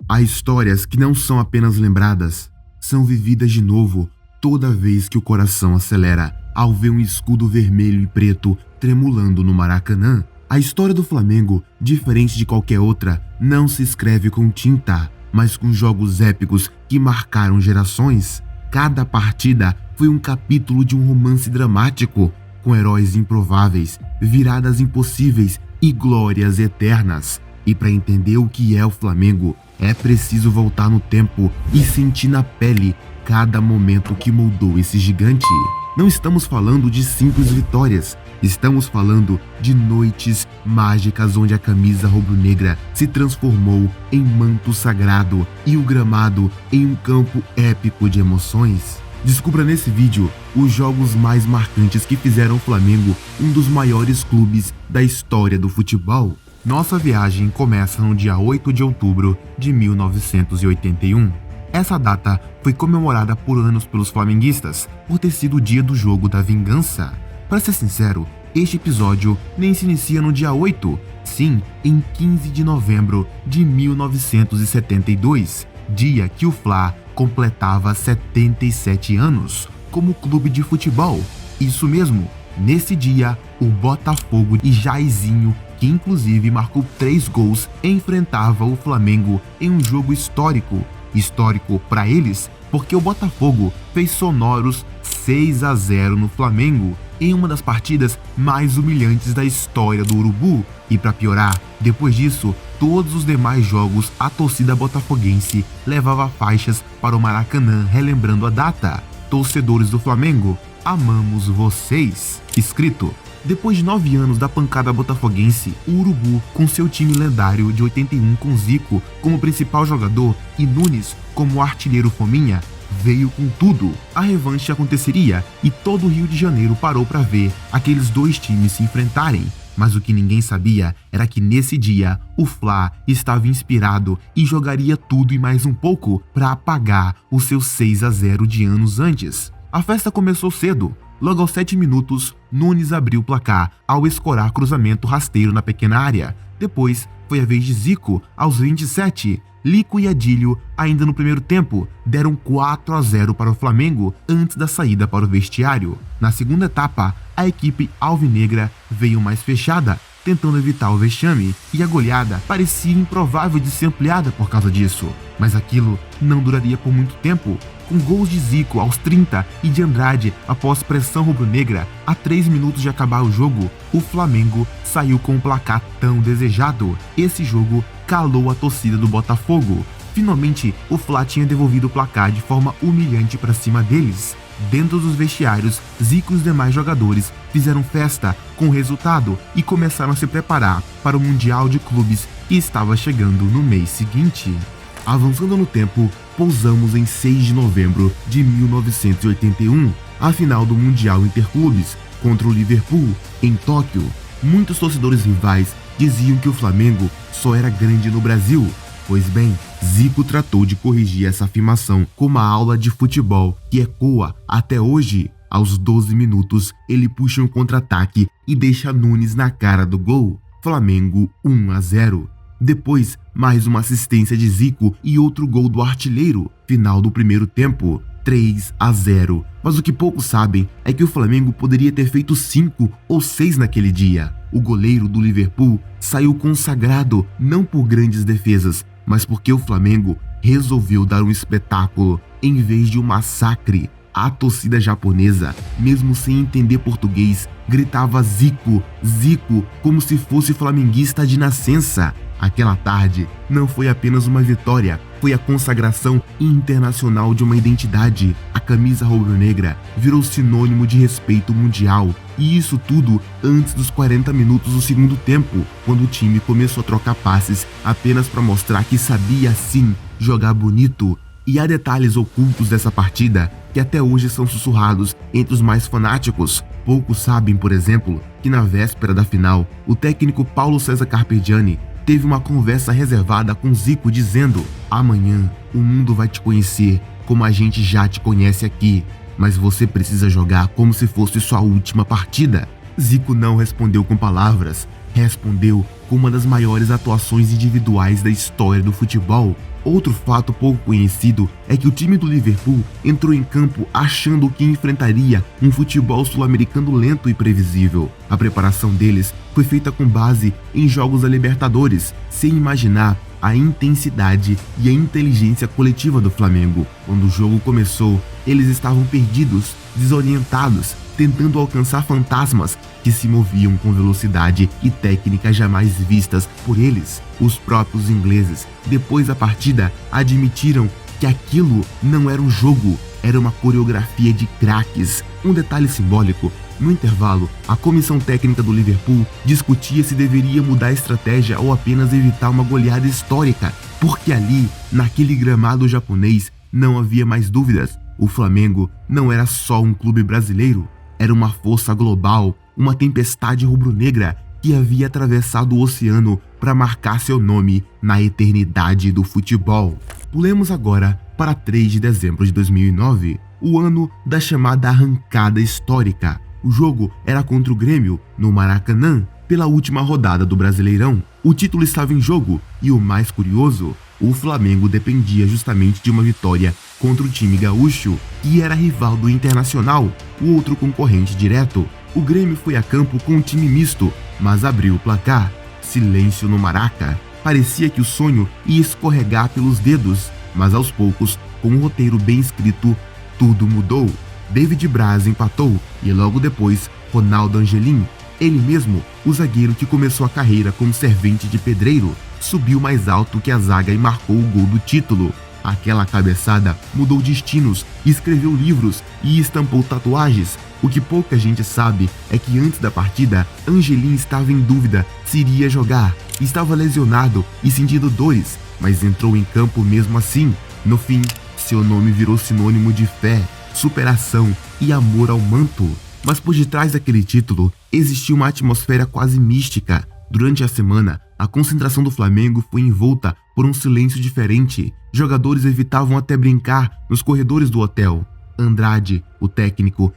Há histórias que não são apenas lembradas, são vividas de novo toda vez que o coração acelera ao ver um escudo vermelho e preto tremulando no Maracanã. A história do Flamengo, diferente de qualquer outra, não se escreve com tinta, mas com jogos épicos que marcaram gerações. Cada partida foi um capítulo de um romance dramático, com heróis improváveis, viradas impossíveis e glórias eternas. E para entender o que é o Flamengo, é preciso voltar no tempo e sentir na pele cada momento que moldou esse gigante. Não estamos falando de simples vitórias, estamos falando de noites mágicas onde a camisa rubro-negra se transformou em manto sagrado e o gramado em um campo épico de emoções. Descubra nesse vídeo os jogos mais marcantes que fizeram o Flamengo um dos maiores clubes da história do futebol. Nossa viagem começa no dia 8 de outubro de 1981. Essa data foi comemorada por anos pelos flamenguistas, por ter sido o dia do jogo da vingança. Para ser sincero, este episódio nem se inicia no dia 8, sim, em 15 de novembro de 1972, dia que o Fla completava 77 anos como clube de futebol. Isso mesmo, nesse dia, o Botafogo e Jairzinho, que inclusive marcou 3 gols, enfrentava o Flamengo em um jogo histórico. Histórico para eles, porque o Botafogo fez sonoros 6-0 no Flamengo, em uma das partidas mais humilhantes da história do Urubu. E para piorar, depois disso, todos os demais jogos a torcida botafoguense levava faixas para o Maracanã relembrando a data. Torcedores do Flamengo, amamos vocês. Escrito. Depois de 9 anos da pancada botafoguense, o Urubu, com seu time lendário de 81 com Zico como principal jogador e Nunes como artilheiro fominha, veio com tudo. A revanche aconteceria e todo o Rio de Janeiro parou para ver aqueles dois times se enfrentarem. Mas o que ninguém sabia era que nesse dia o Fla estava inspirado e jogaria tudo e mais um pouco para apagar o seu 6-0 de anos antes. A festa começou cedo. Logo aos 7 minutos, Nunes abriu o placar ao escorar cruzamento rasteiro na pequena área. Depois, foi a vez de Zico, aos 27. Lico e Adílio, ainda no primeiro tempo, deram 4-0 para o Flamengo antes da saída para o vestiário. Na segunda etapa, a equipe alvinegra veio mais fechada, tentando evitar o vexame, e a goleada parecia improvável de ser ampliada por causa disso. Mas aquilo não duraria por muito tempo. Com gols de Zico aos 30 e de Andrade após pressão rubro-negra, a 3 minutos de acabar o jogo, o Flamengo saiu com o placar tão desejado. Esse jogo calou a torcida do Botafogo. Finalmente, o Fla tinha devolvido o placar de forma humilhante para cima deles. Dentro dos vestiários, Zico e os demais jogadores fizeram festa com o resultado e começaram a se preparar para o Mundial de Clubes que estava chegando no mês seguinte. Avançando no tempo, pousamos em 6 de novembro de 1981, a final do Mundial Interclubes contra o Liverpool, em Tóquio. Muitos torcedores rivais diziam que o Flamengo só era grande no Brasil. Pois bem, Zico tratou de corrigir essa afirmação com uma aula de futebol que ecoa até hoje. Aos 12 minutos, ele puxa um contra-ataque e deixa Nunes na cara do gol. Flamengo 1-0. Depois, mais uma assistência de Zico e outro gol do artilheiro. Final do primeiro tempo, 3-0. Mas o que poucos sabem é que o Flamengo poderia ter feito 5 ou 6 naquele dia. O goleiro do Liverpool saiu consagrado não por grandes defesas, mas porque o Flamengo resolveu dar um espetáculo em vez de um massacre. A torcida japonesa, mesmo sem entender português, gritava Zico, Zico, como se fosse flamenguista de nascença. Aquela tarde não foi apenas uma vitória, foi a consagração internacional de uma identidade. A camisa rubro-negra virou sinônimo de respeito mundial. E isso tudo antes dos 40 minutos do segundo tempo, quando o time começou a trocar passes apenas para mostrar que sabia sim jogar bonito. E há detalhes ocultos dessa partida que até hoje são sussurrados entre os mais fanáticos. Poucos sabem, por exemplo, que na véspera da final, o técnico Paulo César Carpegiani teve uma conversa reservada com Zico dizendo: amanhã o mundo vai te conhecer como a gente já te conhece aqui, mas você precisa jogar como se fosse sua última partida. Zico não respondeu com palavras, respondeu com uma das maiores atuações individuais da história do futebol. Outro fato pouco conhecido é que o time do Liverpool entrou em campo achando que enfrentaria um futebol sul-americano lento e previsível. A preparação deles foi feita com base em jogos da Libertadores, sem imaginar a intensidade e a inteligência coletiva do Flamengo. Quando o jogo começou, eles estavam perdidos, desorientados, tentando alcançar fantasmas que se moviam com velocidade e técnica jamais vistas por eles. Os próprios ingleses, depois da partida, admitiram que aquilo não era um jogo, era uma coreografia de craques. Um detalhe simbólico: no intervalo, a comissão técnica do Liverpool discutia se deveria mudar a estratégia ou apenas evitar uma goleada histórica, porque ali, naquele gramado japonês, não havia mais dúvidas. O Flamengo não era só um clube brasileiro, era uma força global, uma tempestade rubro-negra que havia atravessado o oceano para marcar seu nome na eternidade do futebol. Pulemos agora para 3 de dezembro de 2009, o ano da chamada arrancada histórica. O jogo era contra o Grêmio, no Maracanã, pela última rodada do Brasileirão. O título estava em jogo e, o mais curioso, o Flamengo dependia justamente de uma vitória contra o time gaúcho, que era rival do Internacional, o outro concorrente direto. O Grêmio foi a campo com um time misto, mas abriu o placar. Silêncio no Maraca. Parecia que o sonho ia escorregar pelos dedos, mas aos poucos, com um roteiro bem escrito, tudo mudou. David Braz empatou e logo depois, Ronaldo Angelim, ele mesmo, o zagueiro que começou a carreira como servente de pedreiro, subiu mais alto que a zaga e marcou o gol do título. Aquela cabeçada mudou destinos, escreveu livros e estampou tatuagens. O que pouca gente sabe é que antes da partida, Angelim estava em dúvida se iria jogar. Estava lesionado e sentindo dores, mas entrou em campo mesmo assim. No fim, seu nome virou sinônimo de fé, superação e amor ao manto. Mas por detrás daquele título, existia uma atmosfera quase mística. Durante a semana, a concentração do Flamengo foi envolta por um silêncio diferente. Jogadores evitavam até brincar nos corredores do hotel. Andrade, o técnico,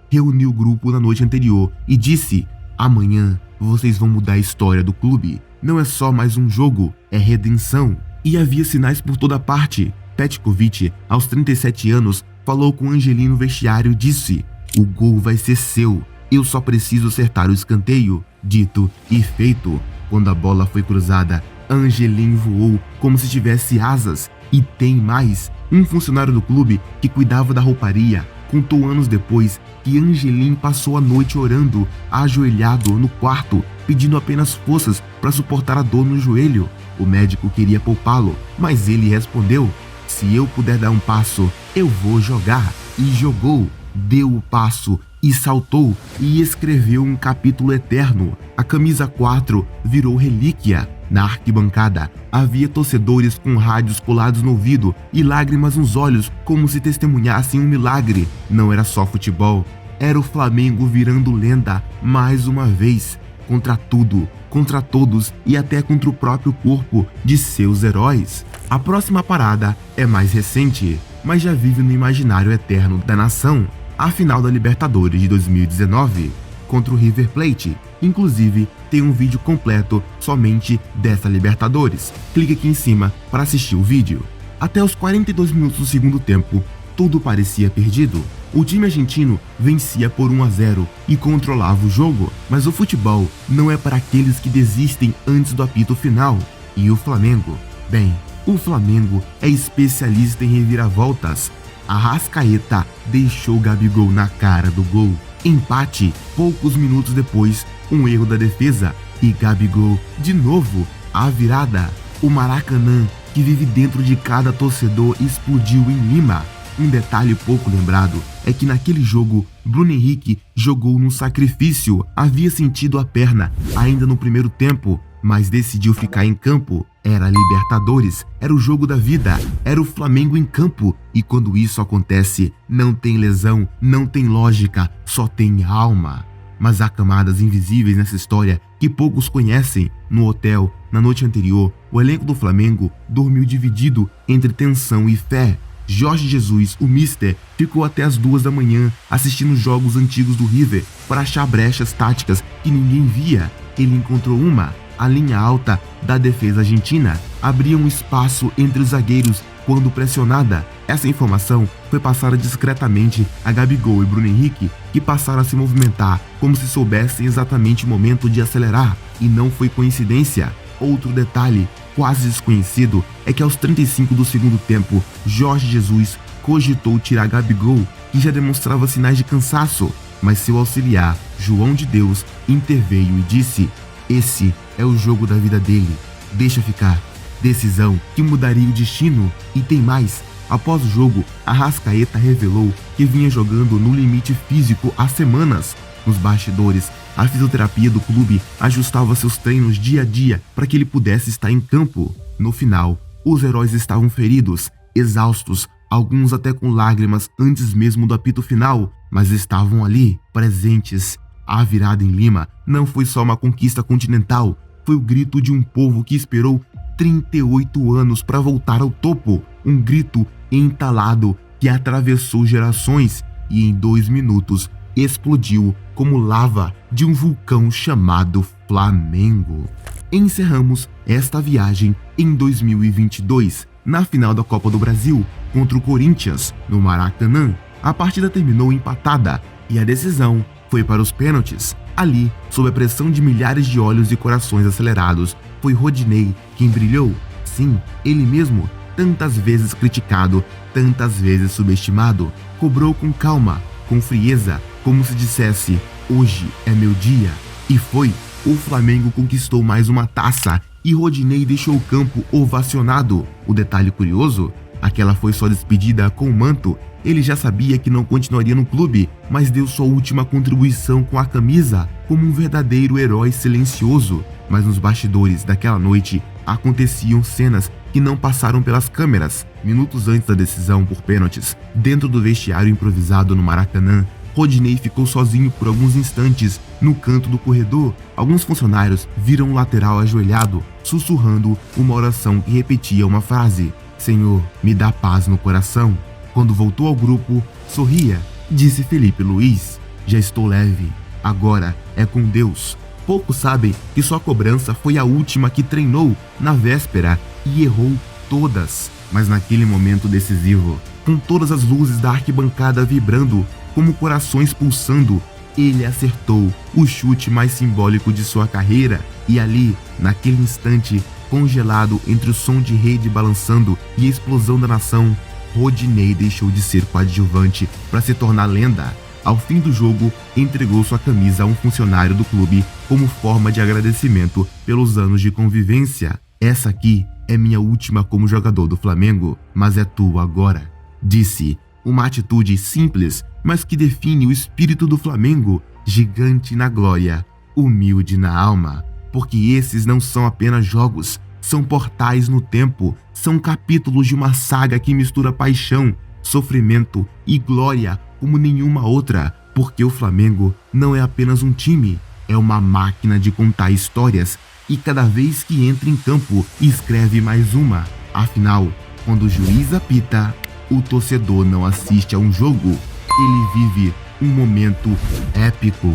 reuniu o grupo na noite anterior e disse: "Amanhã vocês vão mudar a história do clube. Não é só mais um jogo, é redenção." E havia sinais por toda parte. Petkovic, aos 37 anos, falou com Angelim no vestiário e disse: "O gol vai ser seu. Eu só preciso acertar o escanteio." Dito e feito. Quando a bola foi cruzada, Angelim voou como se tivesse asas. E tem mais. Um funcionário do clube que cuidava da rouparia contou anos depois que Angelim passou a noite orando, ajoelhado no quarto, pedindo apenas forças para suportar a dor no joelho. O médico queria poupá-lo, mas ele respondeu: "Se eu puder dar um passo, eu vou jogar." E jogou, deu o passo e saltou e escreveu um capítulo eterno. A camisa 4 virou relíquia. Na arquibancada, havia torcedores com rádios colados no ouvido e lágrimas nos olhos, como se testemunhassem um milagre. Não era só futebol, era o Flamengo virando lenda mais uma vez, contra tudo, contra todos e até contra o próprio corpo de seus heróis. A próxima parada é mais recente, mas já vive no imaginário eterno da nação: a final da Libertadores de 2019 contra o River Plate. Inclusive, tem um vídeo completo somente dessa Libertadores. Clique aqui em cima para assistir o vídeo. Até os 42 minutos do segundo tempo, tudo parecia perdido. O time argentino vencia por 1-0 e controlava o jogo, mas o futebol não é para aqueles que desistem antes do apito final. E o Flamengo? Bem, o Flamengo é especialista em reviravoltas. Arrascaeta deixou Gabigol na cara do gol. Empate poucos minutos depois, um erro da defesa e Gabigol de novo, a virada. O Maracanã, que vive dentro de cada torcedor, explodiu em Lima. Um detalhe pouco lembrado é que naquele jogo, Bruno Henrique jogou num sacrifício. Havia sentido a perna ainda no primeiro tempo, mas decidiu ficar em campo. Era a Libertadores, era o jogo da vida, era o Flamengo em campo. E quando isso acontece, não tem lesão, não tem lógica, só tem alma. Mas há camadas invisíveis nessa história que poucos conhecem. No hotel, na noite anterior, o elenco do Flamengo dormiu dividido entre tensão e fé. Jorge Jesus, o Mister, ficou até as 2 da manhã assistindo jogos antigos do River para achar brechas táticas que ninguém via. Ele encontrou uma. A linha alta da defesa argentina abria um espaço entre os zagueiros quando pressionada. Essa informação foi passada discretamente a Gabigol e Bruno Henrique, que passaram a se movimentar como se soubessem exatamente o momento de acelerar, e não foi coincidência. Outro detalhe quase desconhecido é que aos 35 do segundo tempo, Jorge Jesus cogitou tirar Gabigol, que já demonstrava sinais de cansaço, mas seu auxiliar, João de Deus, interveio e disse: "Esse é o jogo da vida dele, deixa ficar." Decisão que mudaria o destino. E tem mais. Após o jogo, Arrascaeta revelou que vinha jogando no limite físico há semanas. Nos bastidores, a fisioterapia do clube ajustava seus treinos dia a dia para que ele pudesse estar em campo. No final, os heróis estavam feridos, exaustos, alguns até com lágrimas antes mesmo do apito final, mas estavam ali, presentes. A virada em Lima não foi só uma conquista continental, foi o grito de um povo que esperou 38 anos para voltar ao topo, um grito entalado que atravessou gerações e em 2 minutos explodiu como lava de um vulcão chamado Flamengo. Encerramos esta viagem em 2022, na final da Copa do Brasil contra o Corinthians, no Maracanã. A partida terminou empatada e a decisão foi para os pênaltis. Ali, sob a pressão de milhares de olhos e corações acelerados, foi Rodinei quem brilhou. Sim, ele mesmo, tantas vezes criticado, tantas vezes subestimado, cobrou com calma, com frieza, como se dissesse: "Hoje é meu dia." E foi. O Flamengo conquistou mais uma taça e Rodinei deixou o campo ovacionado. O detalhe curioso: aquela foi sua despedida com o manto. Ele já sabia que não continuaria no clube, mas deu sua última contribuição com a camisa, como um verdadeiro herói silencioso. Mas nos bastidores daquela noite aconteciam cenas que não passaram pelas câmeras. Minutos antes da decisão por pênaltis, dentro do vestiário improvisado no Maracanã, Rodinei ficou sozinho por alguns instantes no canto do corredor. Alguns funcionários viram o lateral ajoelhado, sussurrando uma oração que repetia uma frase: "Senhor, me dá paz no coração." Quando voltou ao grupo, sorria, disse Felipe Luiz: "Já estou leve, agora é com Deus." Poucos sabem que sua cobrança foi a última que treinou na véspera e errou todas. Mas naquele momento decisivo, com todas as luzes da arquibancada vibrando, como corações pulsando, ele acertou o chute mais simbólico de sua carreira. E ali, naquele instante, congelado entre o som de rede balançando e a explosão da nação, Rodinei deixou de ser coadjuvante para se tornar lenda. Ao fim do jogo, entregou sua camisa a um funcionário do clube como forma de agradecimento pelos anos de convivência. "Essa aqui é minha última como jogador do Flamengo, mas é tua agora", disse. Uma atitude simples, mas que define o espírito do Flamengo, gigante na glória, humilde na alma. Porque esses não são apenas jogos, são portais no tempo, são capítulos de uma saga que mistura paixão, sofrimento e glória como nenhuma outra. Porque o Flamengo não é apenas um time, é uma máquina de contar histórias e cada vez que entra em campo escreve mais uma. Afinal, quando o juiz apita, o torcedor não assiste a um jogo, ele vive um momento épico.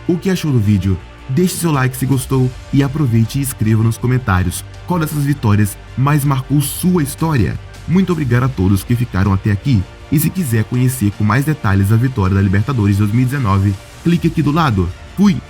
O que achou do vídeo? Deixe seu like se gostou e aproveite e escreva nos comentários qual dessas vitórias mais marcou sua história. Muito obrigado a todos que ficaram até aqui. E se quiser conhecer com mais detalhes a vitória da Libertadores 2019, clique aqui do lado. Fui!